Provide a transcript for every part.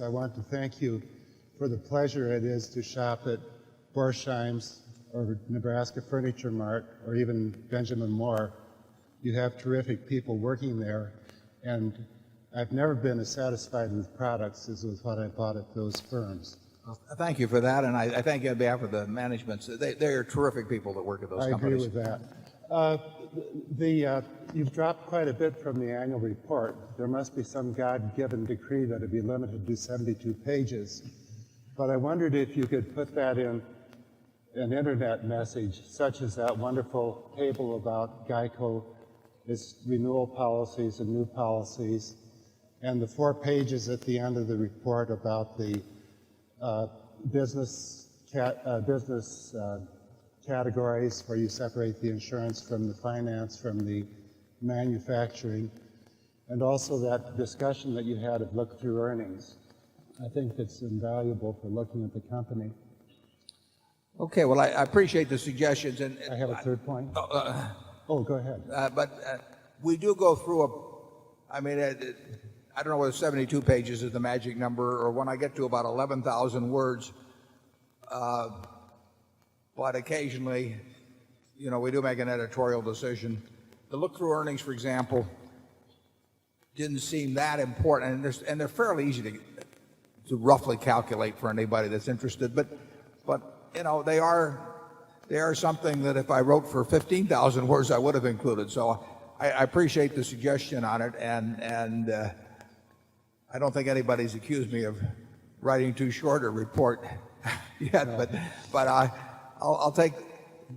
I want to thank you for the pleasure it is to shop at Borsheims or Nebraska Furniture Mart or even Benjamin Moore. You have terrific people working there, and I've never been as satisfied with products as with what I bought at those firms. Well, thank you for that, and I thank you on behalf of the management. They are terrific people that work at those companies. I agree with that. You've dropped quite a bit from the annual report. There must be some God-given decree that it be limited to 72 pages. But I wondered if you could put that in an internet message, such as that wonderful table about GEICO, its renewal policies and new policies, and the 4 pages at the end of the report about the business categories where you separate the insurance from the finance from the manufacturing, and also that discussion that you had of look-through earnings. I think it's invaluable for looking at the company. Okay, well, I appreciate the suggestions. And I have a third point. Oh, go ahead. But we do go through I don't know whether 72 pages is the magic number, or when I get to about 11,000 words, but occasionally, we do make an editorial decision. The look-through earnings, for example, didn't seem that important, and they're fairly easy to roughly calculate for anybody that's interested. But they are something that if I wrote for 15,000 words, I would have included. So I appreciate the suggestion on it, and I don't think anybody's accused me of writing too short a report yet. But I'll take.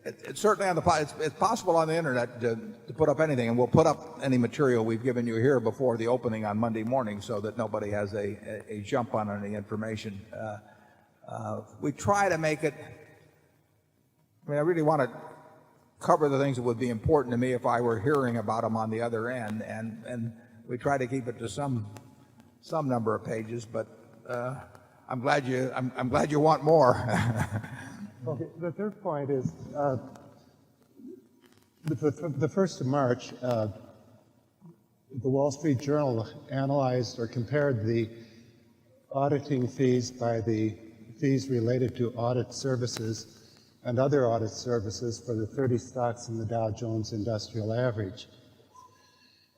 It's certainly on it's possible on the internet to put up anything, and we'll put up any material we've given you here before the opening on Monday morning, so that nobody has a jump on any information. We try to make it. I really want to cover the things that would be important to me if I were hearing about them on the other end, and we try to keep it to some number of pages. But I'm glad you want more. Okay, the third point is the 1st of March, the Wall Street Journal analyzed or compared the auditing fees by the fees related to audit services and other audit services for the 30 stocks in the Dow Jones Industrial Average.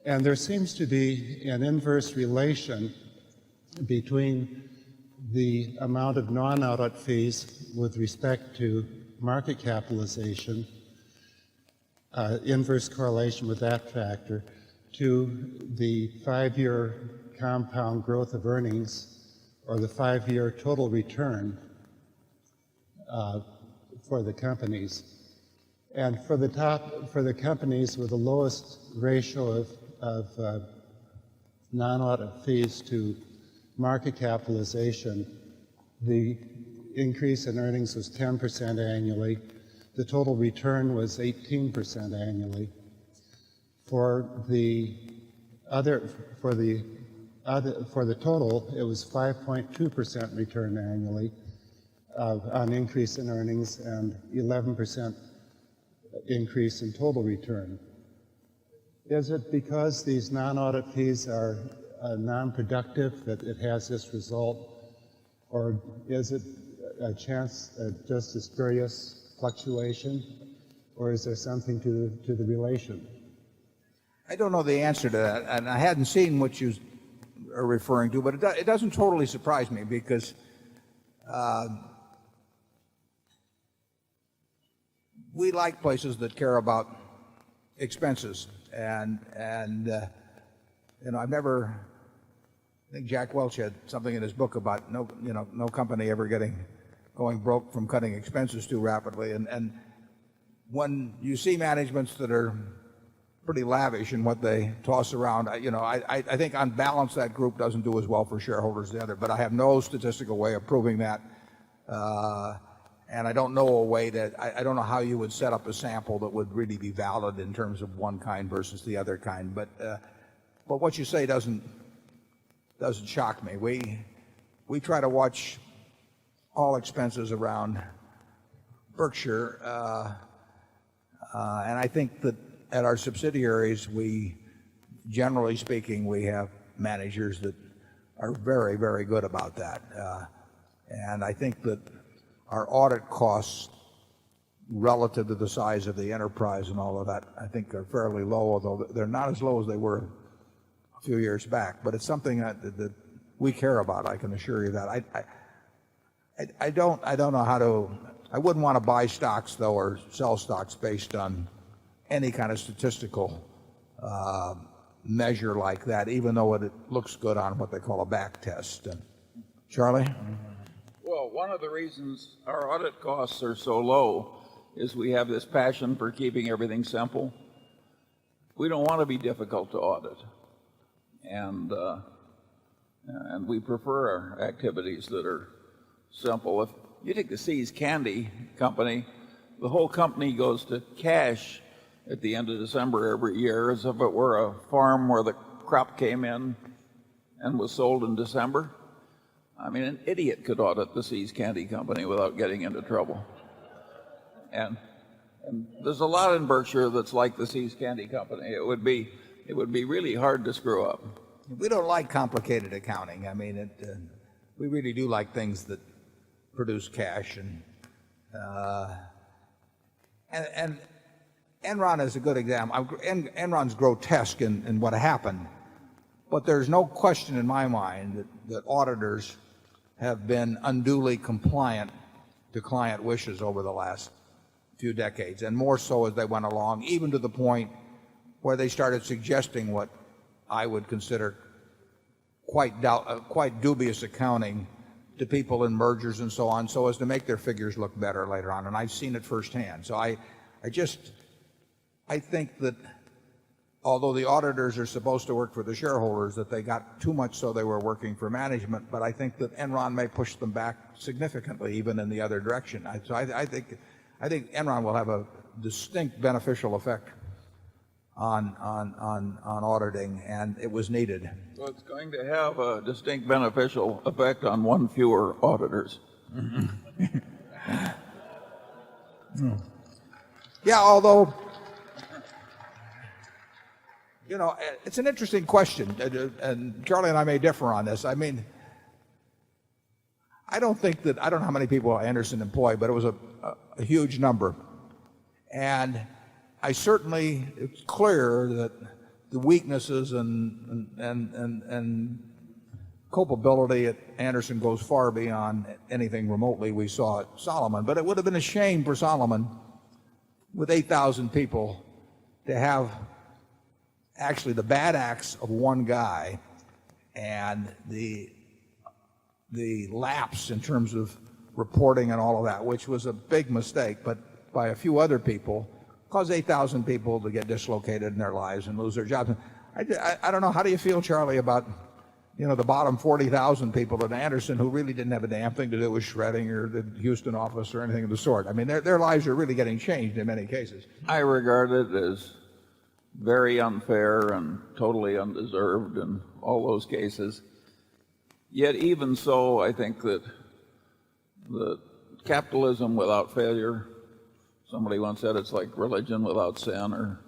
And there seems to be an inverse relation between the amount of non-audit fees with respect to market capitalization, inverse correlation with that factor, to the 5-year compound growth of earnings or the 5-year total return for the companies. And for the companies with the lowest ratio of non-audit fees to market capitalization, the increase in earnings was 10% annually. The total return was 18% annually. For the total, it was 5.2% return annually on increase in earnings and 11% increase in total return. Is it because these non-audit fees are non-productive that it has this result, or is it a chance just a spurious fluctuation, or is there something to the relation? I don't know the answer to that, and I hadn't seen what you are referring to, but it doesn't totally surprise me, because we like places that care about expenses, and I've never. I think Jack Welch had something in his book about no company ever going broke from cutting expenses too rapidly. And when you see managements that are pretty lavish in what they toss around, I think on balance that group doesn't do as well for shareholders as the other. But I have no statistical way of proving that, and I don't know a way that I don't know how you would set up a sample that would really be valid in terms of one kind versus the other kind. But what you say doesn't shock me. We try to watch all expenses around Berkshire, and I think that at our subsidiaries, generally speaking, we have managers that are very, very good about that. And I think that our audit costs relative to the size of the enterprise and all of that, I think are fairly low, although they're not as low as they were a few years back. But it's something that we care about, I can assure you that. I don't know how to, I wouldn't want to buy stocks, though, or sell stocks based on any kind of statistical measure like that, even though it looks good on what they call a back test. Charlie? Well, one of the reasons our audit costs are so low is we have this passion for keeping everything simple. We don't want to be difficult to audit, and we prefer our activities that are simple. If you take the See's Candy Company, the whole company goes to cash at the end of December every year, as if it were a farm where the crop came in and was sold in December. I mean, an idiot could audit the See's Candy Company without getting into trouble. And there's a lot in Berkshire that's like the See's Candy Company. It would be really hard to screw up. We don't like complicated accounting. I mean, we really do like things that produce cash, and Enron is a good example. Enron's grotesque in what happened, but there's no question in my mind that auditors have been unduly compliant to client wishes over the last few decades, and more so as they went along, even to the point where they started suggesting what I would consider quite dubious accounting to people in mergers and so on, so as to make their figures look better later on. And I've seen it firsthand. So I think that although the auditors are supposed to work for the shareholders, that they got too much so they were working for management. But I think that Enron may push them back significantly, even in the other direction. So I think Enron will have a distinct beneficial effect on auditing, and it was needed. So it's going to have a distinct beneficial effect on one fewer auditors. Yeah, although, you know, it's an interesting question, and Charlie and I may differ on this. I mean, I don't know how many people Anderson employed, but it was a huge number. And it's clear that the weaknesses and culpability at Anderson goes far beyond anything remotely we saw at Solomon. But it would have been a shame for Solomon, with 8,000 people, to have actually the bad acts of one guy and the lapse in terms of reporting and all of that, which was a big mistake, but by a few other people, caused 8,000 people to get dislocated in their lives and lose their jobs. I don't know, how do you feel, Charlie, about, you know, the bottom 40,000 people at Anderson who really didn't have a damn thing to do with shredding or the Houston office or anything of the sort? I mean, their lives are really getting changed in many cases. I regard it as very unfair and totally undeserved in all those cases. Yet even so, I think that capitalism without failure, somebody once said it's like religion without sin, or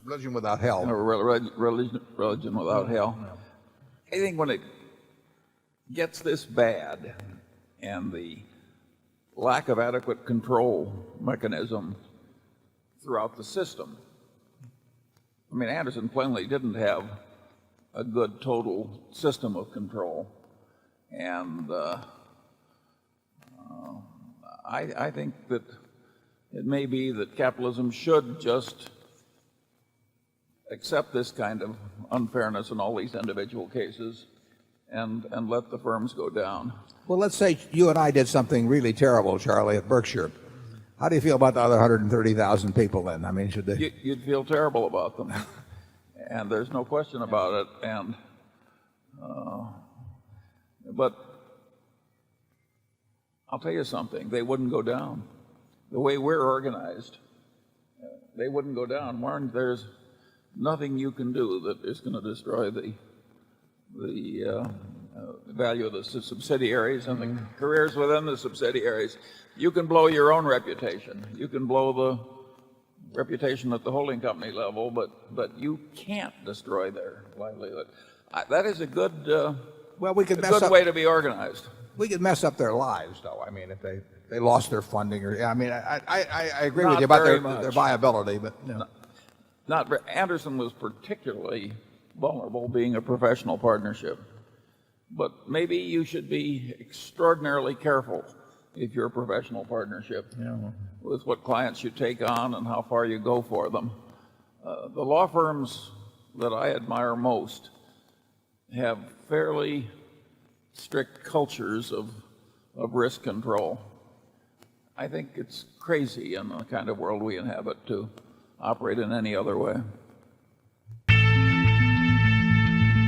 Religion without hell. Religion without hell. I think when it gets this bad and the lack of adequate control mechanism throughout the system, I mean, Anderson plainly didn't have a good total system of control. And I think that it may be that capitalism should just accept this kind of unfairness in all these individual cases and let the firms go down. Well, let's say you and I did something really terrible, Charlie, at Berkshire. How do you feel about the other 130,000 people then? I mean, should they? You'd feel terrible about them, and there's no question about it. And but I'll tell you something: they wouldn't go down. The way we're organized, they wouldn't go down. Warren, there's nothing you can do that is going to destroy the value of the subsidiaries and the careers within the subsidiaries. You can blow your own reputation. You can blow the reputation at the holding company level, but you can't destroy their livelihood. That is a good Well, we could a mess good up. way to be organized. We could mess up their lives, though. I mean, if they lost their funding, or I mean, I agree with Not you about very their much. viability, but Anderson was particularly vulnerable, being a professional partnership. But maybe you should be extraordinarily careful if you're a professional partnership with what clients you take on and how far you go for them. The law firms that I admire most have fairly strict cultures of risk control. I think it's crazy in the kind of world we inhabit to operate in any other way.